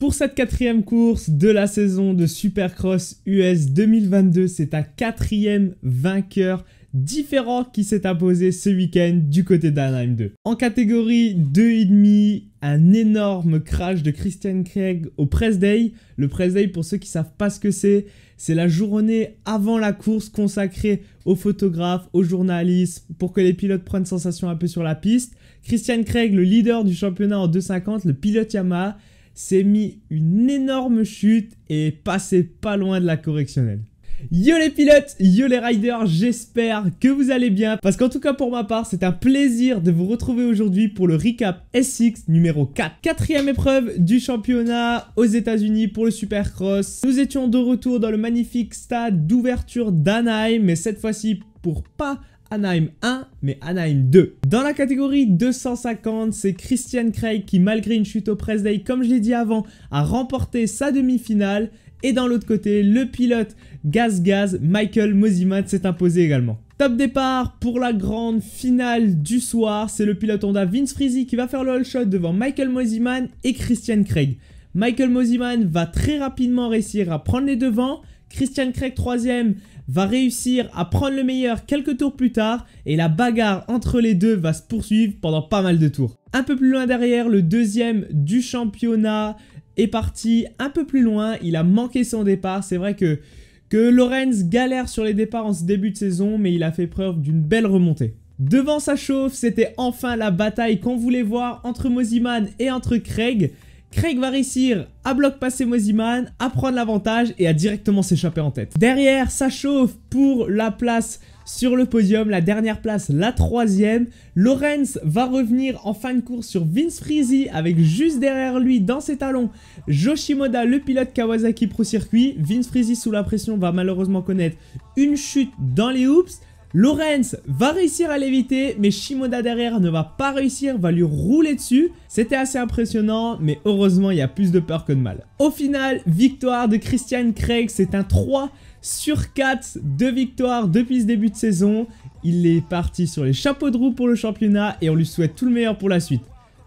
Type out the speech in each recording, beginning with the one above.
Pour cette 4e course de la saison de Supercross US 2022, c'est un 4e vainqueur différent qui s'est imposé ce week-end du côté d'Anaheim 2. En catégorie 2,5, un énorme crash de Christian Craig au Press Day. Le Press Day, pour ceux qui ne savent pas ce que c'est la journée avant la course consacrée aux photographes, aux journalistes, pour que les pilotes prennent sensation un peu sur la piste. Christian Craig, le leader du championnat en 250, le pilote Yamaha, s'est mis une énorme chute et est passé pas loin de la correctionnelle. Yo les pilotes, yo les riders, j'espère que vous allez bien parce qu'en tout cas pour ma part c'est un plaisir de vous retrouver aujourd'hui pour le recap SX numéro 4. 4e épreuve du championnat aux États-Unis pour le Supercross. Nous étions de retour dans le magnifique stade d'ouverture d'Anaheim, mais cette fois-ci pour pas Anaheim 1 mais Anaheim 2. Dans la catégorie 250, c'est Christian Craig qui, malgré une chute au Press Day, comme je l'ai dit avant, a remporté sa demi-finale. Et dans l'autre côté, le pilote Gaz Michael Mosiman s'est imposé également. Top départ pour la grande finale du soir, c'est le pilote Honda Vince Friese qui va faire le all shot devant Michael Mosiman et Christian Craig. Michael Mosiman va très rapidement réussir à prendre les devants. Christian Craig 3e va réussir à prendre le meilleur quelques tours plus tard et la bagarre entre les deux va se poursuivre pendant pas mal de tours. Un peu plus loin derrière, le 2e du championnat est parti un peu plus loin, il a manqué son départ. C'est vrai que Lorenz galère sur les départs en ce début de saison, mais il a fait preuve d'une belle remontée. Devant sa chauffe, c'était enfin la bataille qu'on voulait voir entre Mosiman et entre Craig. Craig va réussir à bloc passer Mosiman, à prendre l'avantage et à directement s'échapper en tête. Derrière, ça chauffe pour la place sur le podium, la dernière place, la 3e. Lorenz va revenir en fin de course sur Vince Friese avec juste derrière lui dans ses talons Jo Shimoda, le pilote Kawasaki Pro Circuit. Vince Friese sous la pression va malheureusement connaître une chute dans les hoops. Lorenz va réussir à l'éviter, mais Shimoda derrière ne va pas réussir, va lui rouler dessus. C'était assez impressionnant, mais heureusement il y a plus de peur que de mal. Au final, victoire de Christian Craig, c'est un 3 sur 4 de victoire depuis ce début de saison. Il est parti sur les chapeaux de roue pour le championnat et on lui souhaite tout le meilleur pour la suite.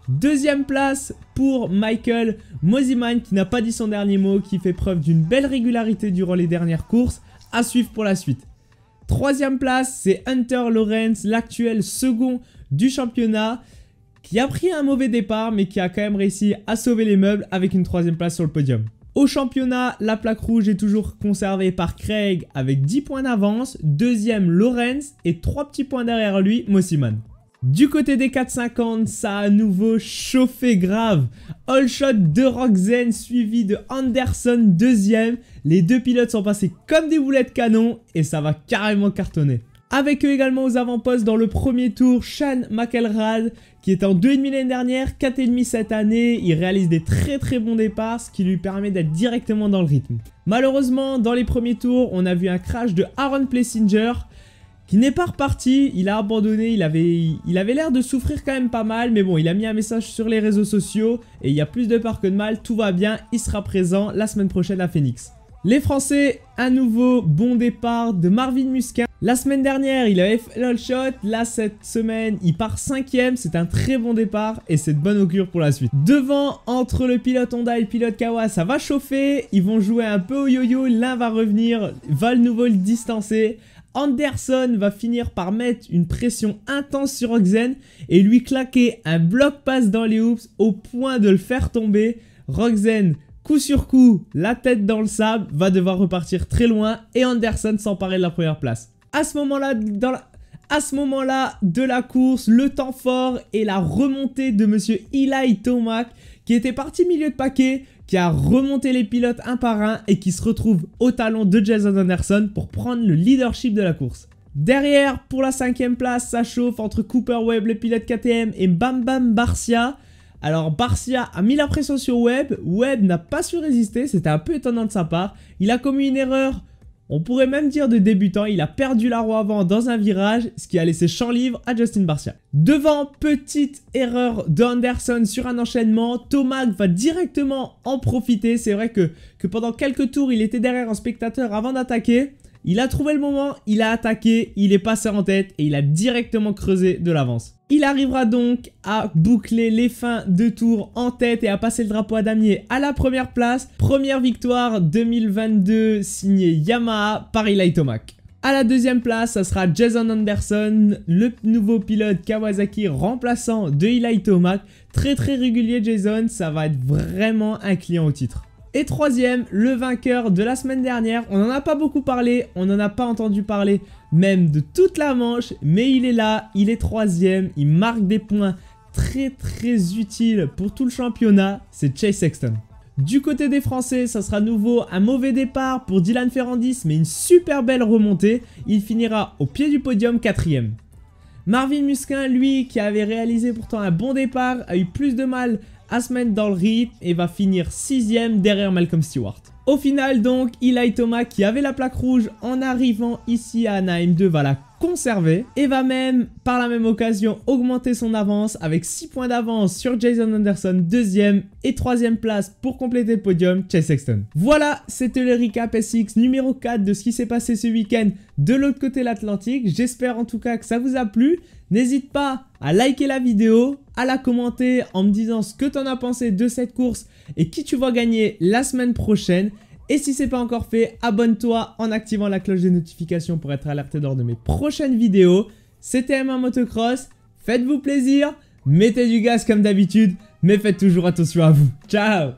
2e place pour Michael Mosiman qui n'a pas dit son dernier mot, qui fait preuve d'une belle régularité durant les dernières courses. À suivre pour la suite. 3e place, c'est Hunter Lorenz, l'actuel second du championnat, qui a pris un mauvais départ, mais qui a quand même réussi à sauver les meubles avec une 3e place sur le podium. Au championnat, la plaque rouge est toujours conservée par Craig avec 10 points d'avance, 2e Lorenz et 3 petits points derrière lui, Mosiman. Du côté des 450, ça a à nouveau chauffé grave. All shot de Roczen suivi de Anderson 2e. Les deux pilotes sont passés comme des boulettes canon et ça va carrément cartonner. Avec eux également aux avant-postes dans le premier tour, Sean McElrath qui est en 2,5 l'année dernière, 4,5 cette année. Il réalise des très bons départs, ce qui lui permet d'être directement dans le rythme. Malheureusement, dans les premiers tours, on a vu un crash de Aaron Plessinger qui n'est pas reparti, il a abandonné, il avait l'air de souffrir quand même pas mal, mais bon, il a mis un message sur les réseaux sociaux et il y a plus de peur que de mal, tout va bien, il sera présent la semaine prochaine à Phoenix. Les Français, un nouveau bon départ de Marvin Musquin. La semaine dernière, il avait fait l'all shot, là cette semaine, il part 5e, c'est un très bon départ et c'est de bonne augure pour la suite. Devant, entre le pilote Honda et le pilote Kawa, ça va chauffer, ils vont jouer un peu au yo-yo, l'un va revenir, va de nouveau le distancer. Anderson va finir par mettre une pression intense sur Roczen et lui claquer un bloc pass dans les hoops au point de le faire tomber. Roczen, coup sur coup, la tête dans le sable, va devoir repartir très loin et Anderson s'emparer de la première place. À ce moment-là de la course, le temps fort et la remontée de monsieur Eli Tomac qui était parti milieu de paquet, qui a remonté les pilotes un par un et qui se retrouve au talon de Jason Anderson pour prendre le leadership de la course. Derrière, pour la 5e place, ça chauffe entre Cooper Webb, le pilote KTM, et Bam Bam Barcia. Alors Barcia a mis la pression sur Webb, Webb n'a pas su résister, c'était un peu étonnant de sa part. Il a commis une erreur, on pourrait même dire de débutant, il a perdu la roue avant dans un virage, ce qui a laissé champ libre à Justin Barcia. Devant, petite erreur d'Anderson sur un enchaînement, Tomac va directement en profiter. C'est vrai que pendant quelques tours, il était derrière en spectateur avant d'attaquer. Il a trouvé le moment, il a attaqué, il est passé en tête et il a directement creusé de l'avance. Il arrivera donc à boucler les fins de tour en tête et à passer le drapeau à damier à la première place. Première victoire 2022 signée Yamaha par Eli Tomac. À la deuxième place, ça sera Jason Anderson, le nouveau pilote Kawasaki remplaçant de Eli Tomac. Très régulier Jason, ça va être vraiment un client au titre. Et troisième, le vainqueur de la semaine dernière, on n'en a pas beaucoup parlé, on n'en a pas entendu parler même de toute la manche, mais il est là, il est troisième, il marque des points très utiles pour tout le championnat, c'est Chase Sexton. Du côté des Français, ça sera nouveau un mauvais départ pour Dylan Ferrandis, mais une super belle remontée, il finira au pied du podium 4ème. Marvin Musquin, lui, qui avait réalisé pourtant un bon départ, a eu plus de mal à se mettre dans le rythme et va finir 6ème derrière Malcolm Stewart. Au final donc, Eli Tomac qui avait la plaque rouge en arrivant ici à Anaheim 2 va la conserver et va même par la même occasion augmenter son avance avec 6 points d'avance sur Jason Anderson, 2ème et 3ème place pour compléter le podium, Chase Sexton. Voilà, c'était le recap SX numéro 4 de ce qui s'est passé ce week-end de l'autre côté de l'Atlantique. J'espère en tout cas que ça vous a plu. N'hésite pas à liker la vidéo, à la commenter en me disant ce que tu en as pensé de cette course et qui tu vas gagner la semaine prochaine. Et si ce n'est pas encore fait, abonne-toi en activant la cloche des notifications pour être alerté lors de mes prochaines vidéos. C'était M1 Motocross, faites-vous plaisir, mettez du gaz comme d'habitude, mais faites toujours attention à vous. Ciao!